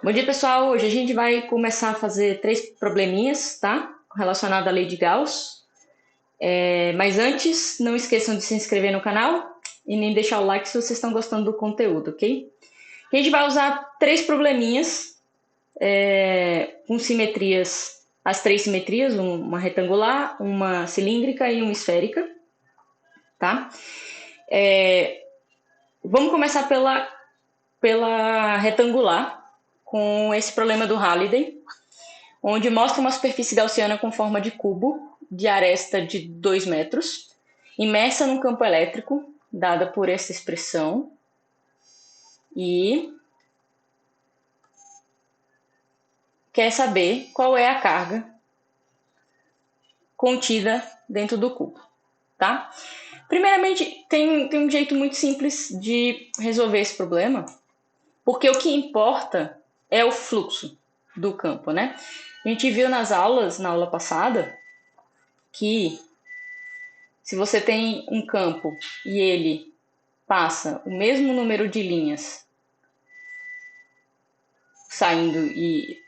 Bom dia, pessoal. Hoje a gente vai começar a fazer 3 probleminhas, tá? Relacionado à lei de Gauss. Mas antes, não esqueçam de se inscrever no canal e nem deixar o like se vocês estão gostando do conteúdo, ok? A gente vai usar 3 probleminhas com simetrias, as 3 simetrias, uma retangular, uma cilíndrica e uma esférica, tá? Vamos começar pela retangular, com esse problema do Halliday, onde mostra uma superfície gaussiana com forma de cubo, de aresta de 2 metros, imersa num campo elétrico, dada por essa expressão, e quer saber qual é a carga contida dentro do cubo, tá? Primeiramente, tem um jeito muito simples de resolver esse problema, porque o que importa é o fluxo do campo, né? A gente viu na aula passada, que se você tem um campo e ele passa o mesmo número de linhas saindo e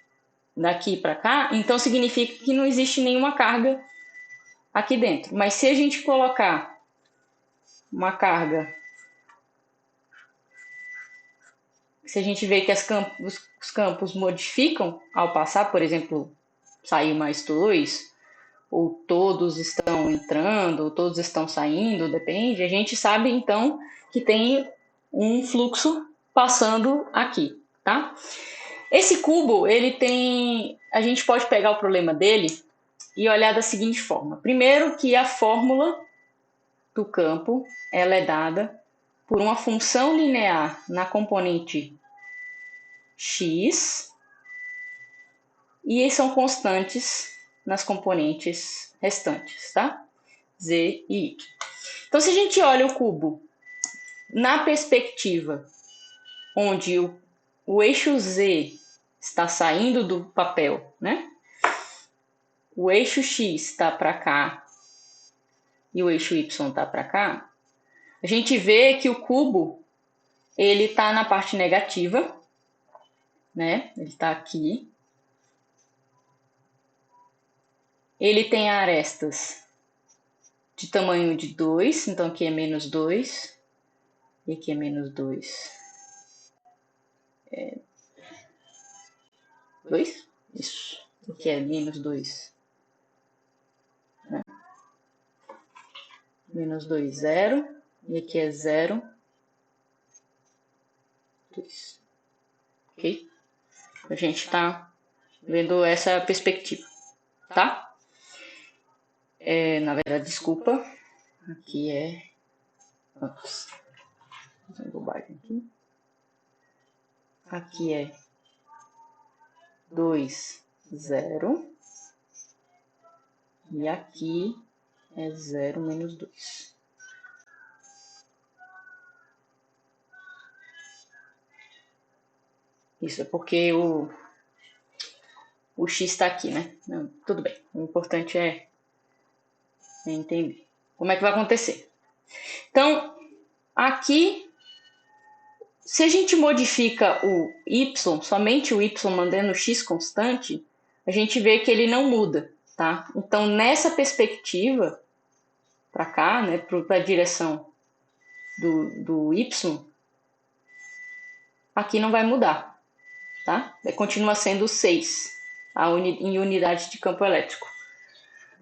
daqui para cá, então significa que não existe nenhuma carga aqui dentro. Mas se a gente colocar uma carga, se a gente vê que os campos modificam ao passar, por exemplo, sair mais 2, ou todos estão entrando, ou todos estão saindo, depende, a gente sabe então que tem um fluxo passando aqui, tá? Esse cubo, ele tem... A gente pode pegar o problema dele e olhar da seguinte forma. Primeiro que a fórmula do campo, ela é dada por uma função linear na componente x e são constantes nas componentes restantes, tá? Z e y. Então, se a gente olha o cubo na perspectiva onde o eixo Z está saindo do papel, né? O eixo X está para cá e o eixo Y está para cá, a gente vê que o cubo ele está na parte negativa, né? Ele está aqui. Ele tem arestas de tamanho de 2, então aqui é menos 2 e aqui é menos 2. 2? Isso. Aqui é menos 2. Né? Menos 2, 0. E aqui é 0, 2. Ok? A gente está vendo essa perspectiva, tá? Na verdade, desculpa. Aqui é... Nossa, fazendo bobagem aqui. Aqui é 2, 0. E aqui é 0 menos 2. Isso é porque o x está aqui, né? Não, tudo bem. O importante é entender como é que vai acontecer. Então, aqui, se a gente modifica o y, somente o y mantendo o x constante, a gente vê que ele não muda, tá? Então, nessa perspectiva, para cá, né, para a direção do y, aqui não vai mudar, tá? Continua sendo 6 em unidade de campo elétrico,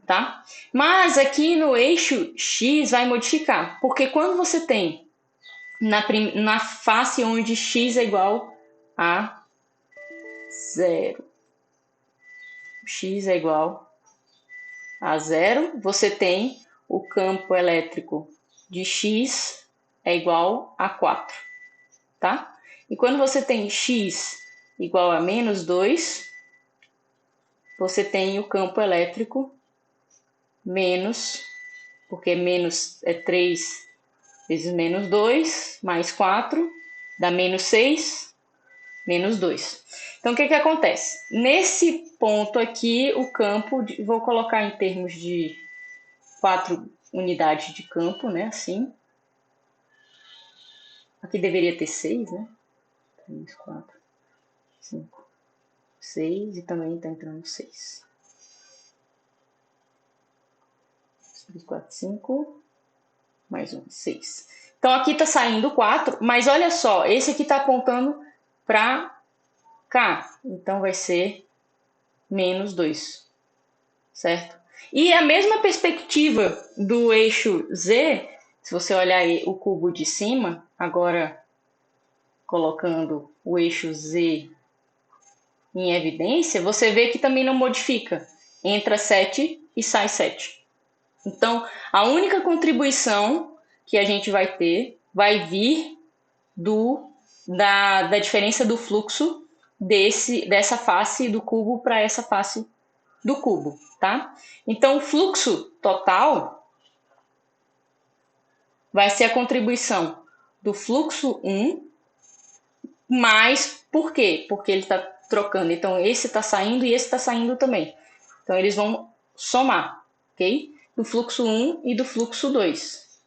tá? Mas aqui no eixo X vai modificar, porque quando você tem na face onde X é igual a 0, X é igual a 0, você tem o campo elétrico de X é igual a 4, tá? E quando você tem X igual a menos 2, você tem o campo elétrico menos, porque menos é 3 vezes menos 2, mais 4, dá menos 6, menos 2. Então, o que acontece? Nesse ponto aqui, o campo, vou colocar em termos de 4 unidades de campo, né? Assim. Aqui deveria ter 6, né? 3, 4. 5, 6 e também está entrando 6. 3, 4, 5, mais 1, 6. Então, aqui está saindo 4, mas olha só, esse aqui está apontando para cá. Então, vai ser menos 2, certo? E a mesma perspectiva do eixo Z, se você olhar aí o cubo de cima, agora colocando o eixo Z em evidência, você vê que também não modifica. Entra 7 e sai 7. Então, a única contribuição que a gente vai ter vai vir da diferença do fluxo dessa face do cubo para essa face do cubo, tá? Então, o fluxo total vai ser a contribuição do fluxo 1 mais, por quê? Porque ele está trocando. Então, esse está saindo e esse está saindo também. Então, eles vão somar, ok? Do fluxo 1 e do fluxo 2.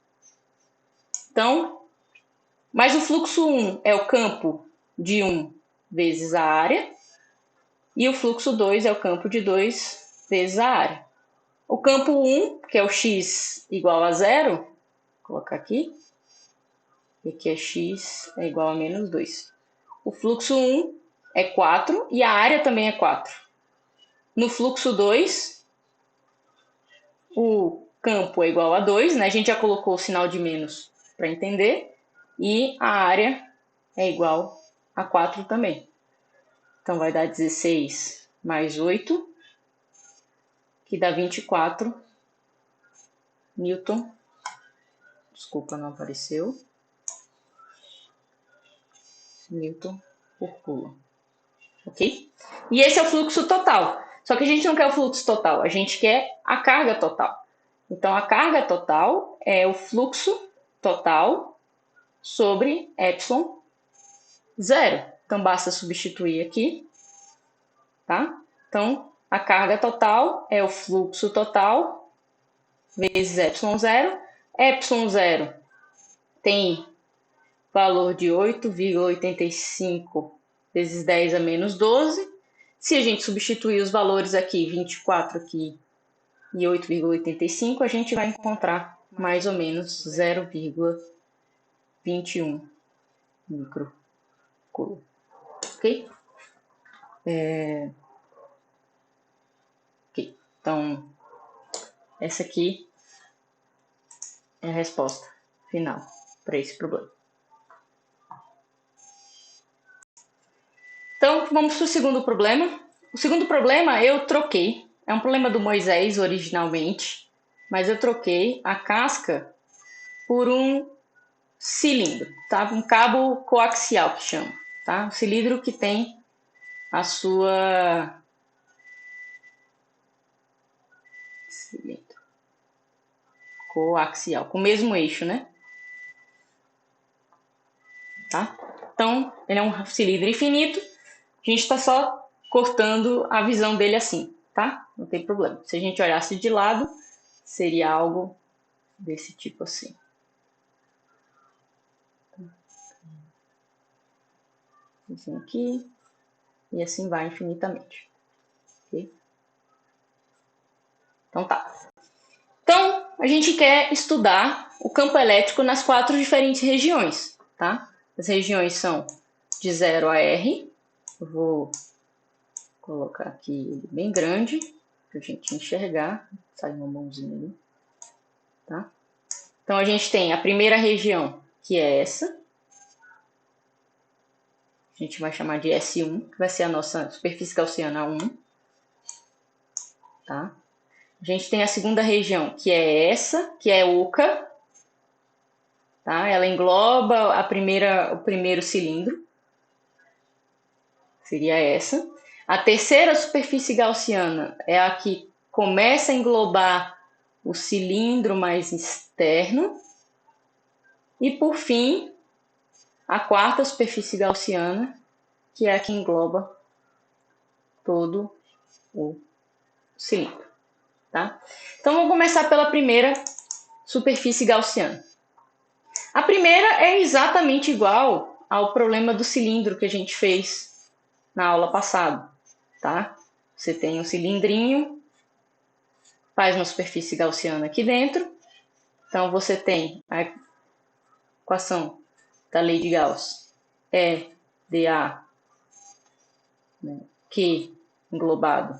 Então, mas o fluxo 1 é o campo de 1 vezes a área. E o fluxo 2 é o campo de 2 vezes a área. O campo 1, que é o x igual a 0, vou colocar aqui. E aqui é x é igual a menos 2. O fluxo 1 é 4 e a área também é 4. No fluxo 2, o campo é igual a 2, né? A gente já colocou o sinal de menos para entender. E a área é igual a 4 também. Então, vai dar 16 mais 8, que dá 24 Newton. Desculpa, não apareceu. Newton por coulomb. Ok? E esse é o fluxo total. Só que a gente não quer o fluxo total, a gente quer a carga total. Então, a carga total é o fluxo total sobre epsilon 0. Então, basta substituir aqui, tá? Então, a carga total é o fluxo total vezes epsilon 0. Epsilon 0 tem valor de 8,85 vezes 10 a menos 12. Se a gente substituir os valores aqui, 24 aqui e 8,85, a gente vai encontrar mais ou menos 0,21 microcoulomb. Ok? Ok. Então, essa aqui é a resposta final para esse problema. Então, vamos para o segundo problema. O segundo problema eu troquei. É um problema do Moisés originalmente, mas eu troquei a casca por um cilindro, tá? Um cabo coaxial que chama, tá? Um cilindro que tem a sua cilindro coaxial, com o mesmo eixo, né? Tá? Então, ele é um cilindro infinito. A gente está só cortando a visão dele assim, tá? Não tem problema. Se a gente olhasse de lado, seria algo desse tipo assim. Assim aqui. E assim vai infinitamente. Ok? Então tá. Então, a gente quer estudar o campo elétrico nas 4 diferentes regiões, tá? As regiões são de 0 a R. Eu vou colocar aqui bem grande para a gente enxergar. Sai uma mãozinha ali, tá? Então, a gente tem a primeira região, que é essa. A gente vai chamar de S1, que vai ser a nossa superfície gaussiana 1. Tá? A gente tem a segunda região, que é essa, que é oca. Tá? Ela engloba o primeiro cilindro. Seria essa. A terceira superfície gaussiana é a que começa a englobar o cilindro mais externo. E, por fim, a quarta superfície gaussiana, que é a que engloba todo o cilindro. Tá? Então, vamos começar pela primeira superfície gaussiana. A primeira é exatamente igual ao problema do cilindro que a gente fez na aula passada, tá? Você tem um cilindrinho, faz uma superfície gaussiana aqui dentro. Então, você tem a equação da lei de Gauss, E dA, né, Q englobado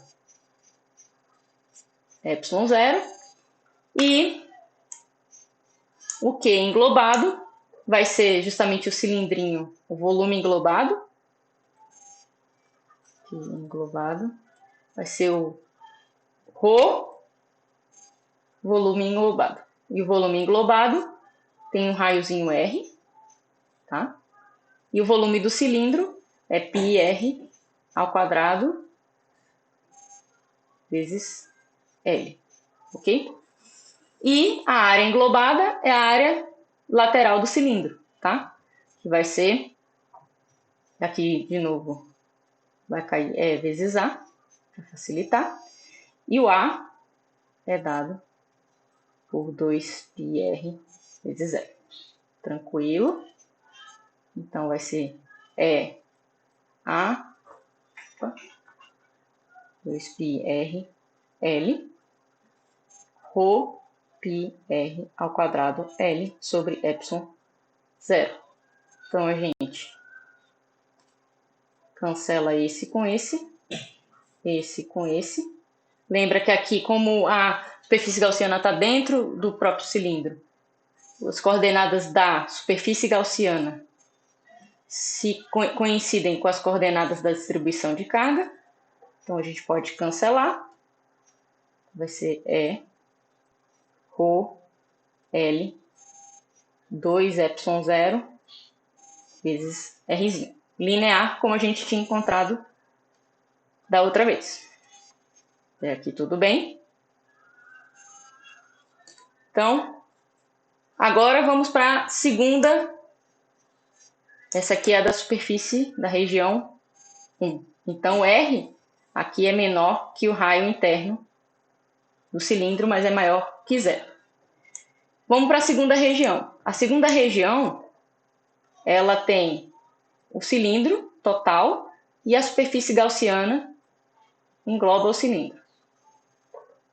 ε0, e o Q englobado vai ser justamente o cilindrinho, o volume englobado. Q englobado vai ser o ρ, volume englobado. E o volume englobado tem um raiozinho R, tá? E o volume do cilindro é πr ao quadrado vezes L, ok? E a área englobada é a área lateral do cilindro, tá? Que vai ser, aqui de novo, vai cair E vezes A, para facilitar. E o A é dado por 2πr vezes L. Tranquilo? Então, vai ser E A, 2πr L, ρ πr ao quadrado L sobre ε0. Então, a gente cancela esse com esse com esse. Lembra que aqui, como a superfície gaussiana está dentro do próprio cilindro, as coordenadas da superfície gaussiana se coincidem com as coordenadas da distribuição de carga. Então, a gente pode cancelar. Vai ser E, ρ, L, 2ε0 vezes Rzinho. Linear, como a gente tinha encontrado da outra vez. Até aqui tudo bem? Então, agora vamos para a segunda. Essa aqui é a da superfície da região 1. Então, R aqui é menor que o raio interno do cilindro, mas é maior que 0. Vamos para a segunda região. A segunda região, ela tem o cilindro total e a superfície gaussiana engloba o cilindro.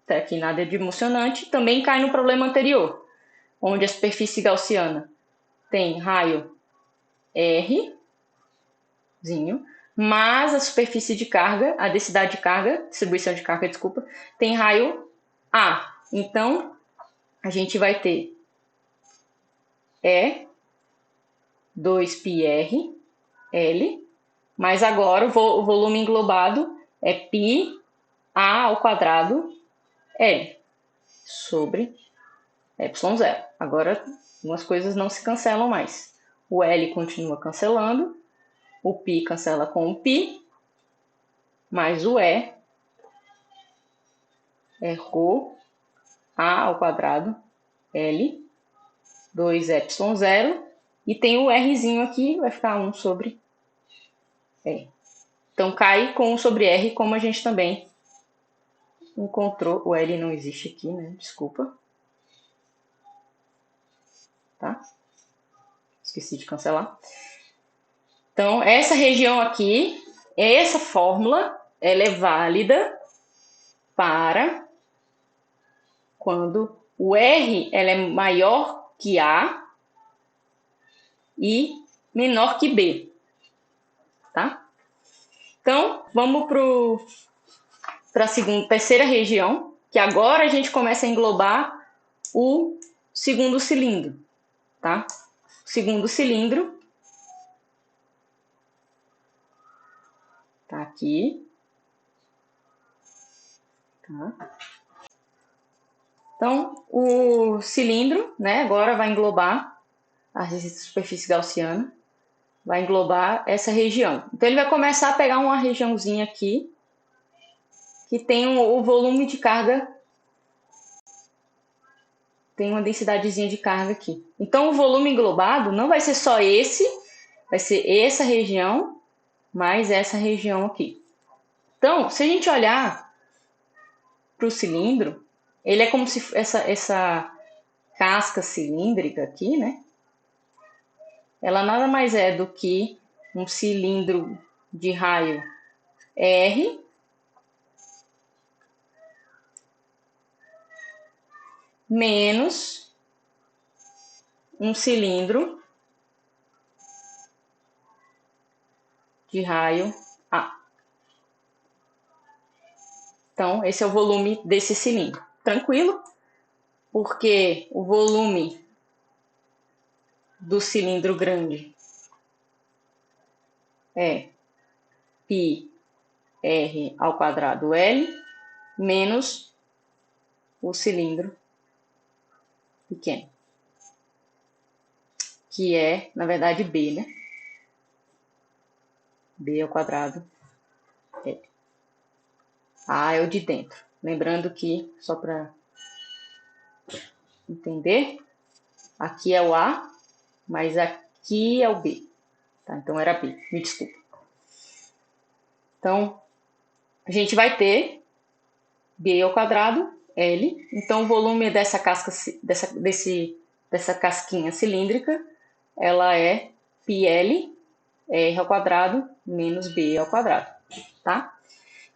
Até aqui nada de emocionante. Também cai no problema anterior, onde a superfície gaussiana tem raio Rzinho, mas a superfície de carga, a densidade de carga, distribuição de carga, desculpa, tem raio A. Então, a gente vai ter E 2πr L, mas agora o volume englobado é π A ao quadrado L sobre ε0. Agora, algumas coisas não se cancelam mais. O L continua cancelando, o π cancela com o π, mais o E é ρ A ao quadrado L, 2ε0, e tem o Rzinho aqui, vai ficar 1 sobre E. Então, cai com 1 sobre R, como a gente também encontrou. O L não existe aqui, né? Desculpa. Tá? Esqueci de cancelar. Então, essa região aqui, essa fórmula, ela é válida para quando o R ela é maior que A e menor que B. Tá? Então, vamos para a terceira região, que agora a gente começa a englobar o segundo cilindro. Tá? O segundo cilindro tá aqui. Tá? Então, o cilindro, né, agora vai englobar a superfície gaussiana, vai englobar essa região. Então, ele vai começar a pegar uma regiãozinha aqui, que tem o volume de carga, tem uma densidadezinha de carga aqui. Então, o volume englobado não vai ser só esse, vai ser essa região, mais essa região aqui. Então, se a gente olhar para o cilindro, ele é como se essa casca cilíndrica aqui, né? Ela nada mais é do que um cilindro de raio R menos um cilindro de raio A. Então, esse é o volume desse cilindro. Tranquilo? Porque o volume do cilindro grande é πr ao quadrado L menos o cilindro pequeno, que é, na verdade, B, né? B ao quadrado L. A é o de dentro. Lembrando que, só para entender, aqui é o A, mas aqui é o B. Tá? Então era B, me desculpa. Então, a gente vai ter B ao quadrado L. Então, o volume dessa casca, dessa casquinha cilíndrica, ela é πL R ao quadrado menos B ao quadrado. Tá?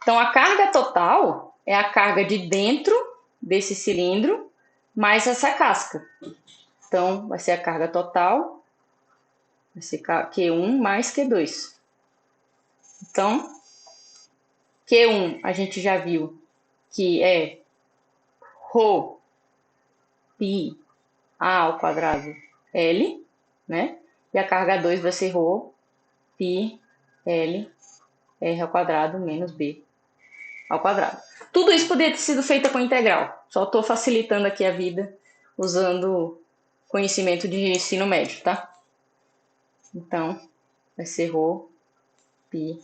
Então, a carga total é a carga de dentro desse cilindro mais essa casca. Então, vai ser a carga total, vai ser Q1 mais Q2. Então, Q1 a gente já viu que é ρ π A ao quadrado L, né? E a carga 2 vai ser ρ π L R ao quadrado menos B ao quadrado. Tudo isso poderia ter sido feito com integral. Só estou facilitando aqui a vida usando conhecimento de ensino médio, tá? Então, vai ser ρ π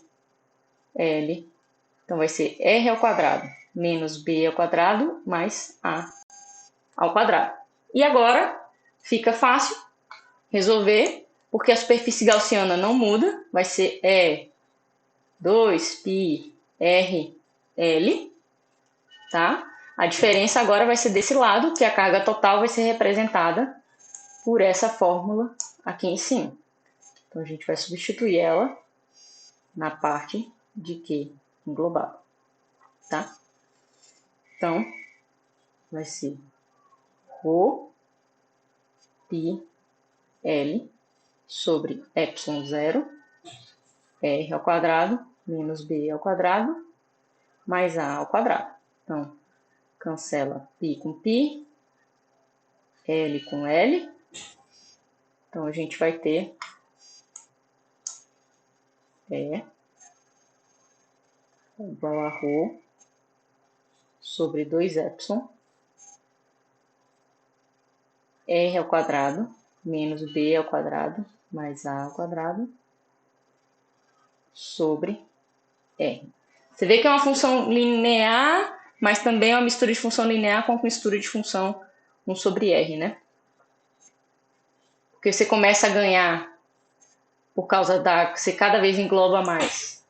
L. Então, vai ser R ao quadrado menos B ao quadrado mais A ao quadrado. E agora, fica fácil resolver, porque a superfície gaussiana não muda. Vai ser E 2π R L, tá? A diferença agora vai ser desse lado, que a carga total vai ser representada por essa fórmula aqui em cima. Então, a gente vai substituir ela na parte de Q englobado, tá? Então, vai ser ρ π L sobre ε0 R ao quadrado menos B ao quadrado mais A ao quadrado. Então, cancela π com π, L com L. Então, a gente vai ter E igual a ρ sobre 2ε R ao quadrado menos B ao quadrado mais A ao quadrado sobre R. Você vê que é uma função linear, mas também é uma mistura de função linear com mistura de função 1 sobre R, né? Porque você começa a ganhar por causa da... Você cada vez engloba mais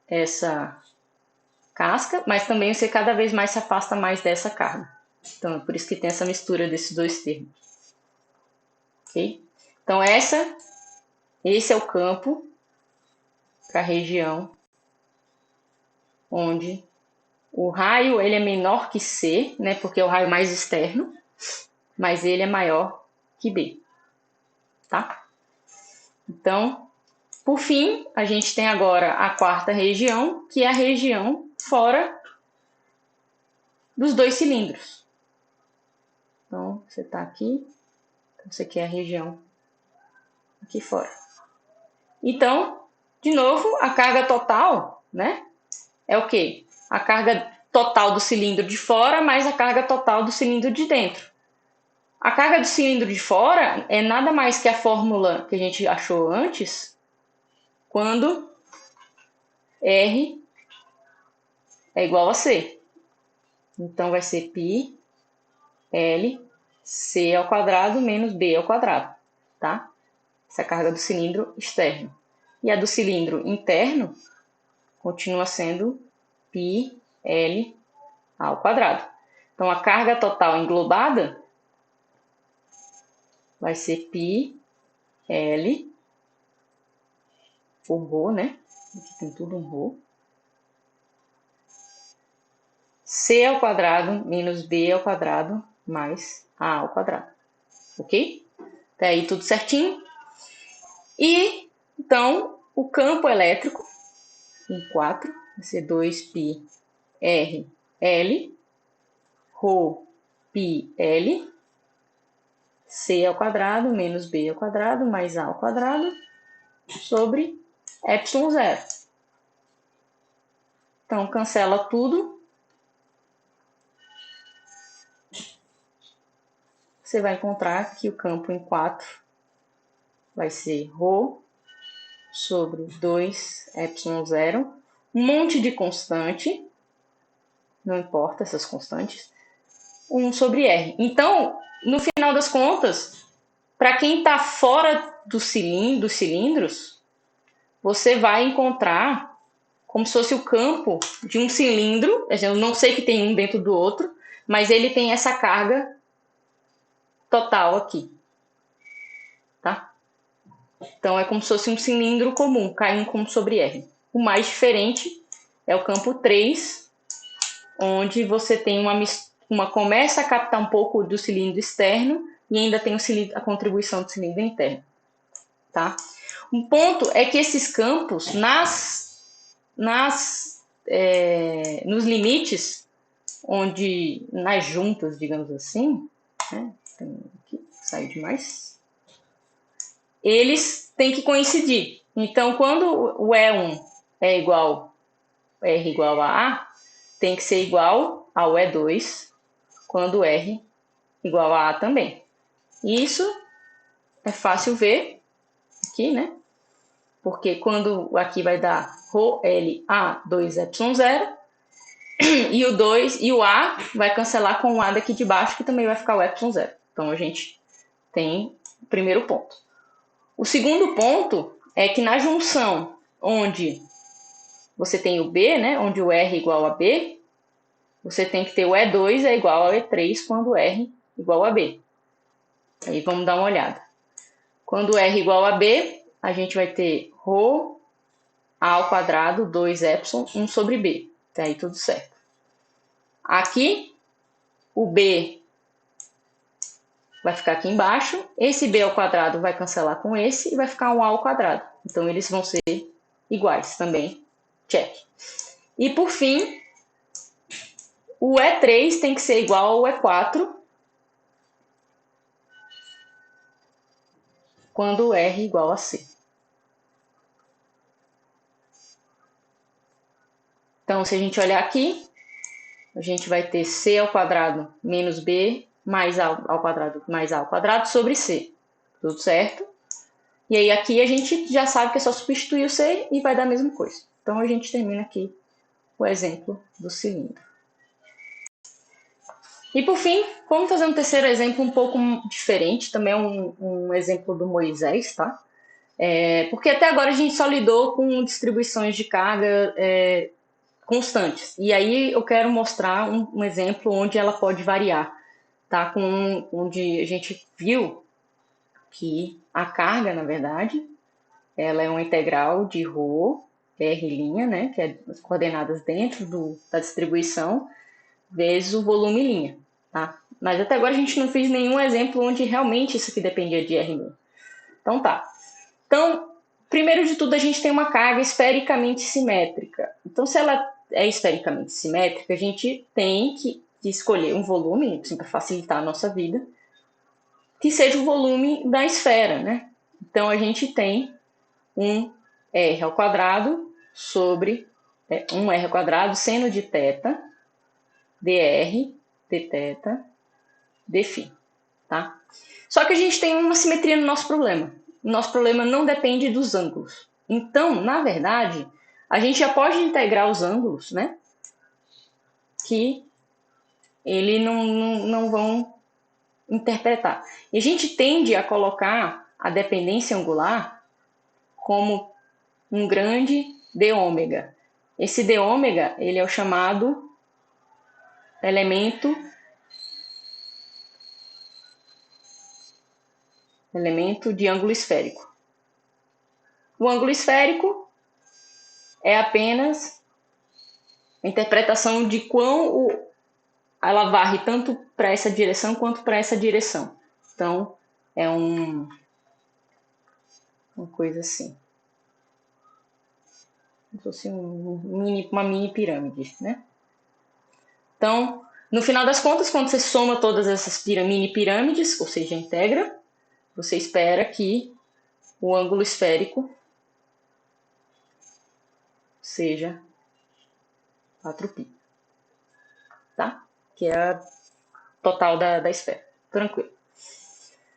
essa casca, mas também você cada vez mais se afasta mais dessa carga. Então, é por isso que tem essa mistura desses dois termos. Ok? Então, esse é o campo para a região onde o raio ele é menor que C, né? Porque é o raio mais externo, mas ele é maior que B. Tá? Então, por fim, a gente tem agora a quarta região, que é a região fora dos dois cilindros. Então, você está aqui, você quer a região aqui fora. Então, de novo, a carga total, né? É o quê? A carga total do cilindro de fora mais a carga total do cilindro de dentro. A carga do cilindro de fora é nada mais que a fórmula que a gente achou antes, quando R é igual a C. Então, vai ser π L C ao quadrado menos B ao quadrado, tá? Essa é a carga do cilindro externo. E a do cilindro interno continua sendo π L ao quadrado. Então, a carga total englobada vai ser π L o rho, né? Aqui tem tudo um rho. C ao quadrado menos B ao quadrado mais A ao quadrado. Ok? Até aí tudo certinho. E, então, o campo elétrico em 4 vai ser 2π R L, ρ π L, C ao quadrado menos B ao quadrado mais A ao quadrado sobre ε0. Então, cancela tudo. Você vai encontrar que o campo em 4 vai ser ρ sobre 2ε0, um monte de constante, não importa essas constantes, 1 sobre R. Então, no final das contas, para quem está fora dos cilindros, você vai encontrar como se fosse o campo de um cilindro. Eu não sei que tem um dentro do outro, mas ele tem essa carga total aqui. Tá? Então, é como se fosse um cilindro comum, K1 como sobre R. O mais diferente é o campo 3, onde você tem começa a captar um pouco do cilindro externo e ainda tem a contribuição do cilindro interno. Tá? Um ponto é que esses campos, nos limites, nas juntas, digamos assim, né? Aqui, saiu demais, eles têm que coincidir. Então, quando o E1 é igual, R igual a A, tem que ser igual ao E2, quando R igual a A também. Isso é fácil ver aqui, né? Porque quando aqui vai dar ρL A2ε0, e o 2 e o A vai cancelar com o A daqui de baixo, que também vai ficar o ε0. Então a gente tem o primeiro ponto. O segundo ponto é que na junção onde você tem o B, né, onde o R é igual a B, você tem que ter o E2 é igual ao E3 quando R é igual a B. Aí vamos dar uma olhada. Quando R é igual a B, a gente vai ter ρ A ao quadrado 2ε 1 sobre B. Tá aí tudo certo. Aqui, o B vai ficar aqui embaixo. Esse B ao quadrado vai cancelar com esse e vai ficar um A ao quadrado. Então, eles vão ser iguais também. Check. E, por fim, o E3 tem que ser igual ao E4 quando o R é igual a C. Então, se a gente olhar aqui, a gente vai ter C ao quadrado menos B mais A ao quadrado mais A ao quadrado sobre C. Tudo certo? E aí aqui a gente já sabe que é só substituir o C e vai dar a mesma coisa. Então a gente termina aqui o exemplo do cilindro. E por fim, vamos fazer um terceiro exemplo um pouco diferente, também um exemplo do Moisés, tá? Porque até agora a gente só lidou com distribuições de carga constantes. E aí eu quero mostrar um exemplo onde ela pode variar, tá? Onde a gente viu que a carga, na verdade, ela é uma integral de ρ, R', né? Que é as coordenadas dentro da distribuição, vezes o volume', tá? Mas até agora a gente não fez nenhum exemplo onde realmente isso aqui dependia de R'. Então tá. Então, primeiro de tudo, a gente tem uma carga esfericamente simétrica. Então, se ela é esfericamente simétrica, a gente tem que escolher um volume, assim, para facilitar a nossa vida, que seja o volume da esfera, né? Então, a gente tem um R ao quadrado sobre um R ao quadrado seno de θ, dr, dθ, dφ, tá? Só que a gente tem uma simetria no nosso problema. O nosso problema não depende dos ângulos. Então, na verdade, a gente já pode integrar os ângulos, né? Que eles não vão interpretar. E a gente tende a colocar a dependência angular como um grande dômega. Esse dômega, ele é o chamado elemento de ângulo esférico. O ângulo esférico é apenas a interpretação de quão ela varre tanto para essa direção quanto para essa direção. Então, é uma coisa assim. Como se fosse uma mini pirâmide, né? Então, no final das contas, quando você soma todas essas mini pirâmides, ou seja, integra, você espera que o ângulo esférico seja 4π, tá? Que é a total da esfera. Tranquilo.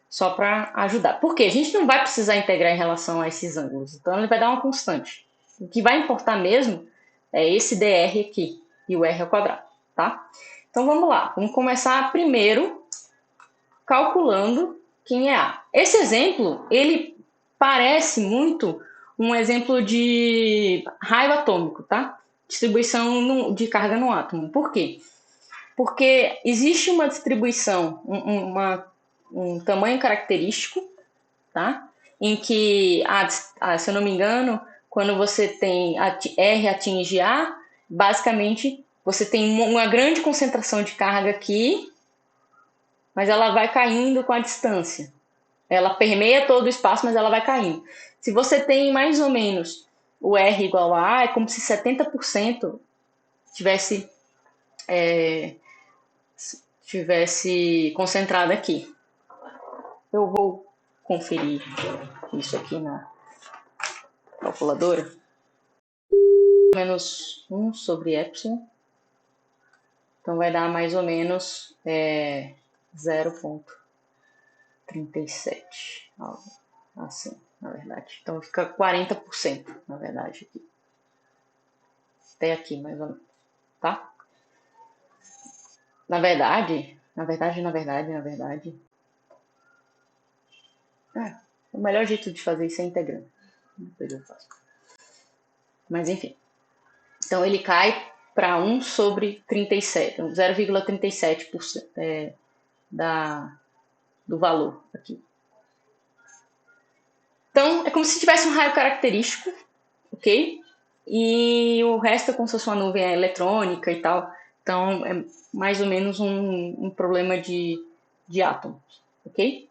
Só para ajudar. Porque a gente não vai precisar integrar em relação a esses ângulos. Então, ele vai dar uma constante. O que vai importar mesmo é esse dr aqui e o r ao quadrado, tá? Então, vamos lá. Vamos começar primeiro calculando quem é A. Esse exemplo, ele parece muito um exemplo de raio atômico, tá? Distribuição de carga no átomo. Por quê? Porque existe uma distribuição, um tamanho característico, tá? Em que, se eu não me engano, quando você tem R atinge A, basicamente você tem uma grande concentração de carga aqui, mas ela vai caindo com a distância. Ela permeia todo o espaço, mas ela vai caindo. Se você tem mais ou menos o R igual a A, é como se 70% tivesse concentrado aqui. Eu vou conferir isso aqui na calculadora. Menos 1 sobre epsilon. Então vai dar mais ou menos 0,37. Assim, na verdade. Então fica 40%, na verdade, aqui. Até aqui, mais ou menos. Tá? Na verdade. O melhor jeito de fazer isso é integrando. Depois eu faço. Mas enfim. Então ele cai para 1 sobre 37, 0,37% do valor aqui. Então é como se tivesse um raio característico, ok? E o resto é como se fosse uma nuvem eletrônica e tal. Então é mais ou menos um problema de átomos, ok?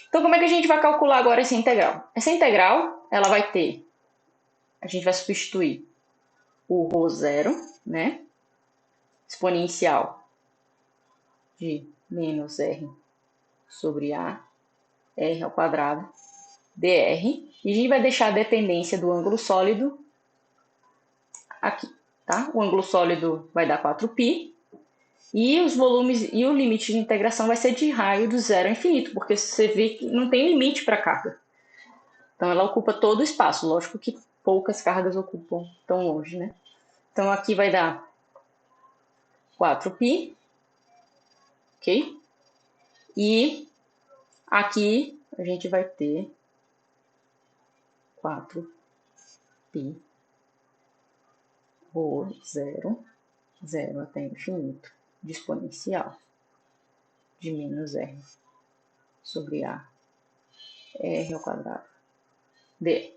Então como é que a gente vai calcular agora essa integral? Essa integral, ela vai ter, a gente vai substituir o ρ0, né? Exponencial de menos r sobre a, r ao quadrado, dr. E a gente vai deixar a dependência do ângulo sólido aqui, tá? O ângulo sólido vai dar 4π. E os volumes e o limite de integração vai ser de raio do zero ao infinito, porque você vê que não tem limite para a carga. Então ela ocupa todo o espaço. Lógico que poucas cargas ocupam tão longe, né? Então aqui vai dar 4π, ok? E aqui a gente vai ter 4π por 0 até infinito de exponencial de menos r sobre a r ao quadrado d.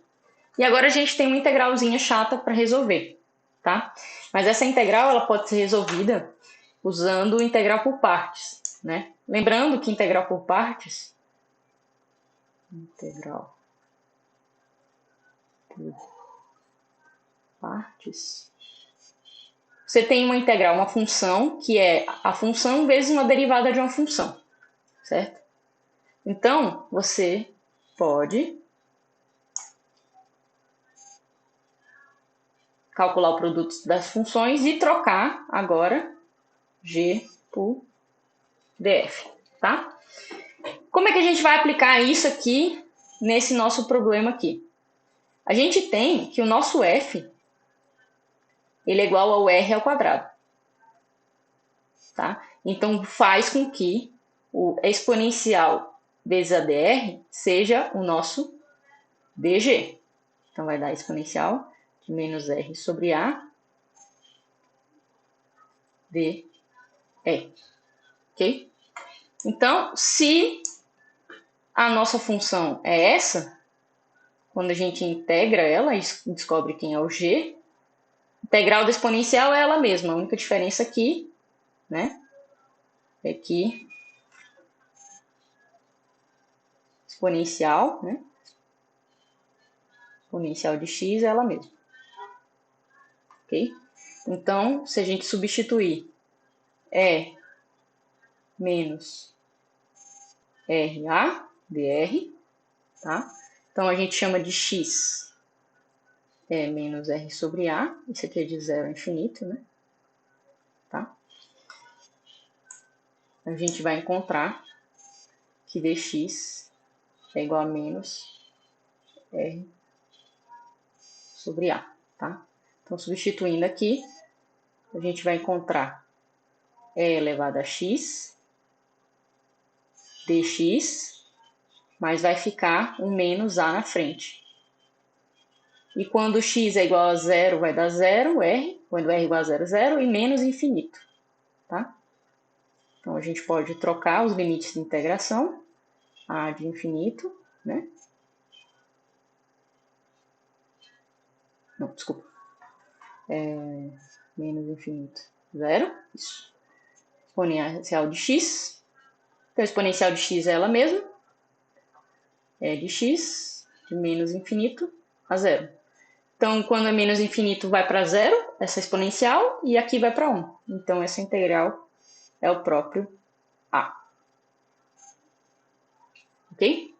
E agora a gente tem uma integralzinha chata para resolver, tá? Mas essa integral ela pode ser resolvida usando integral por partes, né? Lembrando que integral por partes, você tem uma integral, uma função, que é a função vezes uma derivada de uma função, certo? Então, você pode calcular o produto das funções e trocar agora G por df, tá? Como é que a gente vai aplicar isso aqui nesse nosso problema aqui? A gente tem que o nosso f ele é igual ao r ao quadrado, tá? Então faz com que o exponencial vezes a dr seja o nosso dg. Então vai dar exponencial de menos r sobre a dE. Ok? Então, se a nossa função é essa, quando a gente integra ela e descobre quem é o g, integral da exponencial é ela mesma. A única diferença aqui, né, é que exponencial, né, exponencial de x é ela mesma. Ok? Então, se a gente substituir E menos RA dr, tá? Então, a gente chama de x é menos R sobre A. Isso aqui é de 0 a infinito, né? Tá? A gente vai encontrar que dx é igual a menos R sobre A, tá? Então, substituindo aqui, a gente vai encontrar E elevado a x dx, mas vai ficar um menos A na frente. E quando x é igual a zero, vai dar zero, R. Quando R é igual a zero, zero. E menos infinito, tá? Então, a gente pode trocar os limites de integração. A de infinito, né? Não, desculpa. Menos infinito, zero. Isso. Exponencial de x. Então, a exponencial de x é ela mesma. É de x, de menos infinito a zero. Então, quando é menos infinito, vai para zero, essa exponencial, e aqui vai para 1. Então, essa integral é o próprio a. Ok?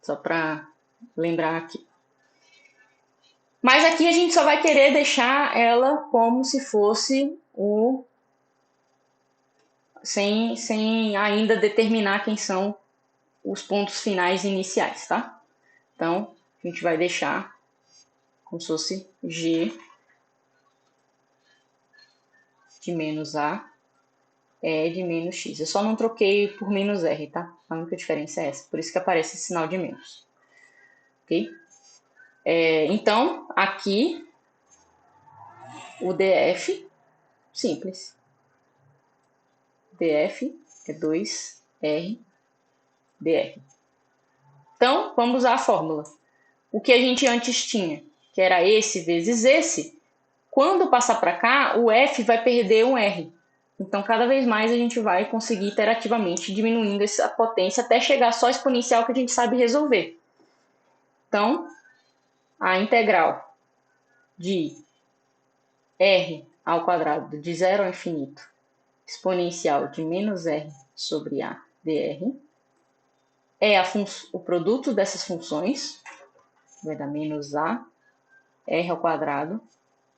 Só para lembrar aqui. Mas aqui a gente só vai querer deixar ela como se fosse o... sem ainda determinar quem são os pontos finais iniciais, tá? Então, a gente vai deixar como se fosse g de menos a é de menos x. Eu só não troquei por menos r, tá? A única diferença é essa. Por isso que aparece esse sinal de menos. Ok? Então, aqui, o df, simples. df é 2r dr. Então, vamos usar a fórmula. O que a gente antes tinha, que era esse vezes esse, quando passar para cá, o f vai perder um r. Então, cada vez mais a gente vai conseguir iterativamente diminuindo essa potência até chegar só exponencial que a gente sabe resolver. Então, a integral de r ao quadrado de 0 ao infinito exponencial de menos r sobre a dr é o produto dessas funções, vai dar menos a r ao quadrado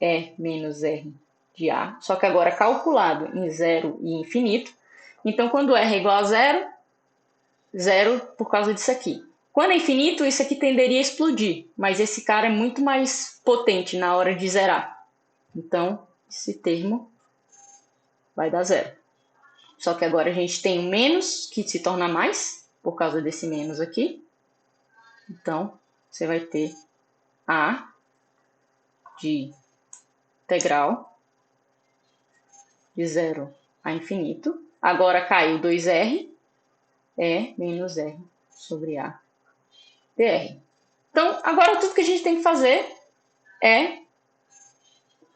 é menos r de a, só que agora calculado em 0 e infinito. Então, quando r é igual a zero, zero por causa disso aqui. Quando é infinito, isso aqui tenderia a explodir, mas esse cara é muito mais potente na hora de zerar. Então, esse termo vai dar zero. Só que agora a gente tem um menos, que se torna mais, por causa desse menos aqui. Então, você vai ter a de integral de 0 a infinito. Agora caiu 2r, é menos r sobre a dr. Então, agora tudo que a gente tem que fazer é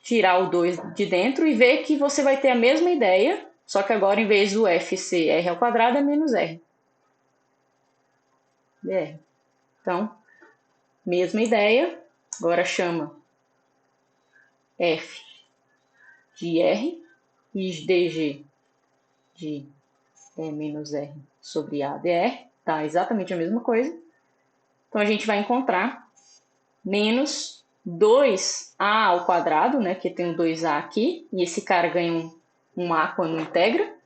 tirar o 2 de dentro e ver que você vai ter a mesma ideia, só que agora em vez do f ser r ao quadrado é menos r dr. Então, mesma ideia, agora chama f de r e dg de menos r sobre a dr, tá exatamente a mesma coisa. Então, a gente vai encontrar menos 2a ao quadrado, né, que tem um 2a aqui, e esse cara ganha um a quando integra.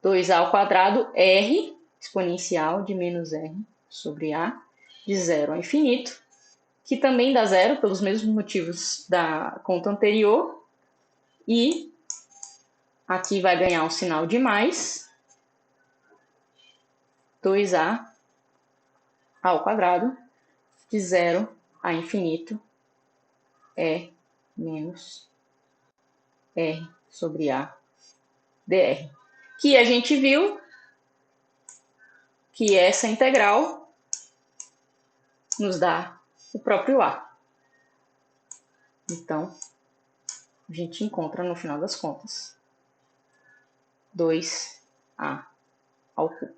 2a ao quadrado, r, exponencial de menos r sobre a, de 0 a infinito, que também dá zero, pelos mesmos motivos da conta anterior. E aqui vai ganhar um sinal de mais, 2a ao quadrado, de 0 a infinito, é menos r sobre a dr. Que a gente viu que essa integral nos dá o próprio A. Então, a gente encontra no final das contas 2A ao cubo.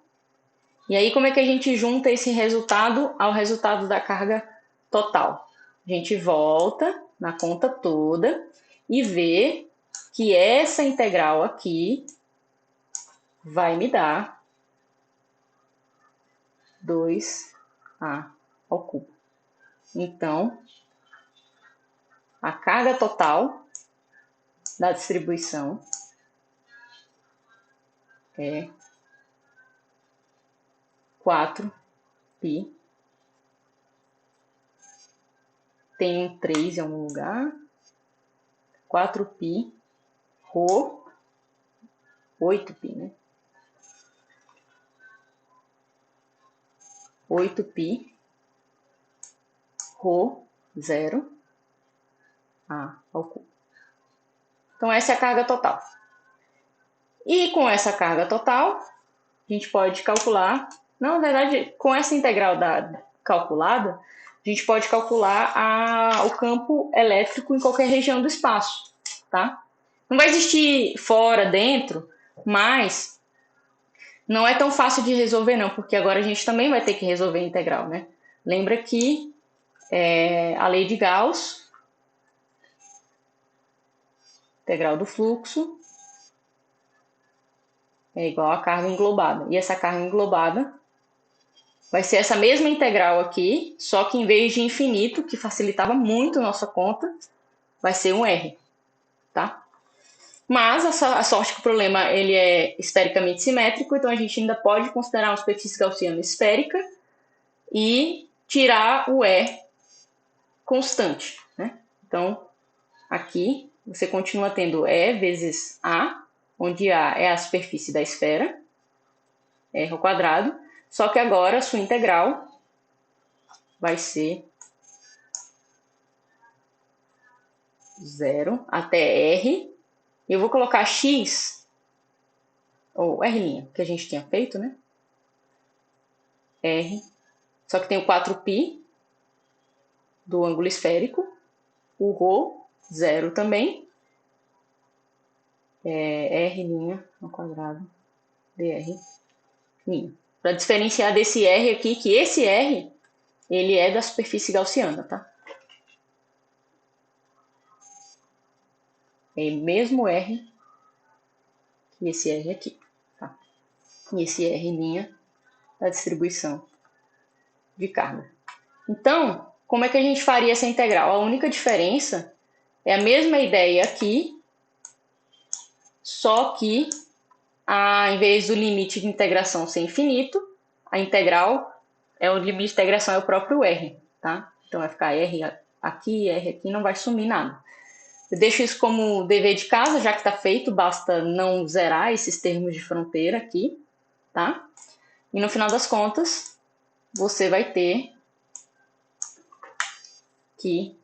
E aí, como é que a gente junta esse resultado ao resultado da carga total? A gente volta na conta toda e vê que essa integral aqui vai me dar 2A ao cubo. Então, a carga total da distribuição é 4π. Tem um 3 em algum lugar. 4π ρ 8π, né? 8π ρ 0 A ao cubo. Então, essa é a carga total. E com essa carga total, a gente pode calcular... Não, na verdade, com essa integral calculada, a gente pode calcular o campo elétrico em qualquer região do espaço, tá? Não vai existir fora, dentro, mas não é tão fácil de resolver não, porque agora a gente também vai ter que resolver a integral, né? Lembra que a lei de Gauss, integral do fluxo, é igual à carga englobada. E essa carga englobada vai ser essa mesma integral aqui, só que em vez de infinito, que facilitava muito a nossa conta, vai ser um R, tá? Mas a sorte que o problema ele é esfericamente simétrico, então a gente ainda pode considerar uma superfície gaussiana esférica e tirar o E constante, né? Então, aqui você continua tendo E vezes A, onde A é a superfície da esfera, R ao quadrado, só que agora a sua integral vai ser 0 até R. Eu vou colocar X, ou R', que a gente tinha feito, né? R, só que tem o 4π do ângulo esférico, o ρ, 0 também, R' ao quadrado dr'. Para diferenciar desse R aqui, que esse R, ele é da superfície gaussiana, tá? É o mesmo R que esse R aqui, tá? E esse R' da distribuição de carga. Então, como é que a gente faria essa integral? A única diferença é a mesma ideia aqui, só que em vez do limite de integração ser infinito, a integral o limite de integração é o próprio R, tá? Então vai ficar R aqui, não vai sumir nada. Eu deixo isso como dever de casa, já que está feito, basta não zerar esses termos de fronteira aqui, tá? E no final das contas, você vai ter que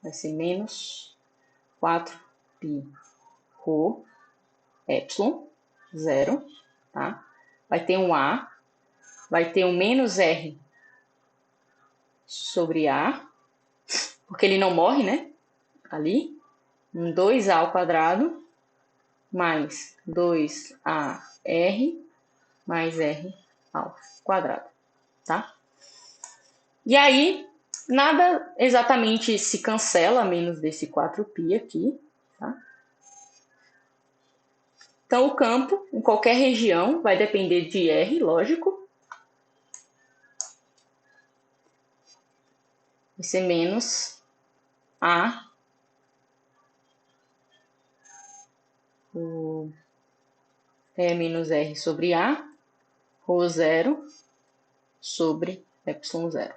vai ser menos 4π ρ epsilon, 0, tá? Vai ter um A, vai ter um menos R sobre A, porque ele não morre, né? Ali, um 2A ao quadrado, mais 2AR, mais R ao quadrado, tá? E aí, nada exatamente se cancela, menos desse 4π aqui, tá? Então, o campo, em qualquer região, vai depender de R, lógico. Vai ser menos A, o menos R sobre A, ρ 0 sobre epsilon 0.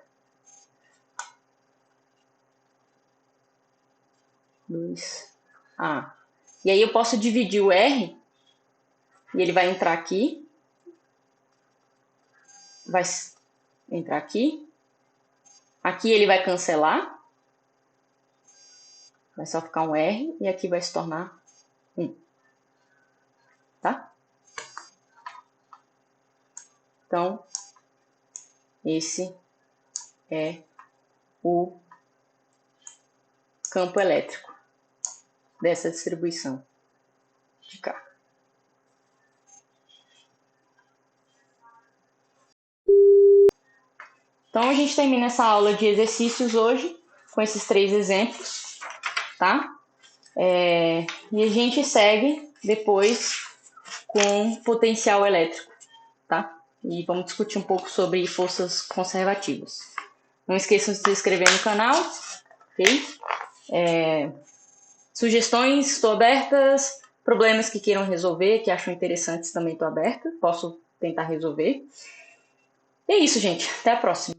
2A. E aí eu posso dividir o R, e ele vai entrar aqui, vai entrar aqui, aqui ele vai cancelar, vai só ficar um R, e aqui vai se tornar 1. Tá? Então, esse é o campo elétrico dessa distribuição de cá. Então, a gente termina essa aula de exercícios hoje com esses 3 exemplos, tá? E a gente segue depois com potencial elétrico, tá? E vamos discutir um pouco sobre forças conservativas. Não esqueçam de se inscrever no canal, ok? Sugestões, estou abertas. Problemas que queiram resolver, que acham interessantes, também estou aberta. Posso tentar resolver. E é isso, gente. Até a próxima.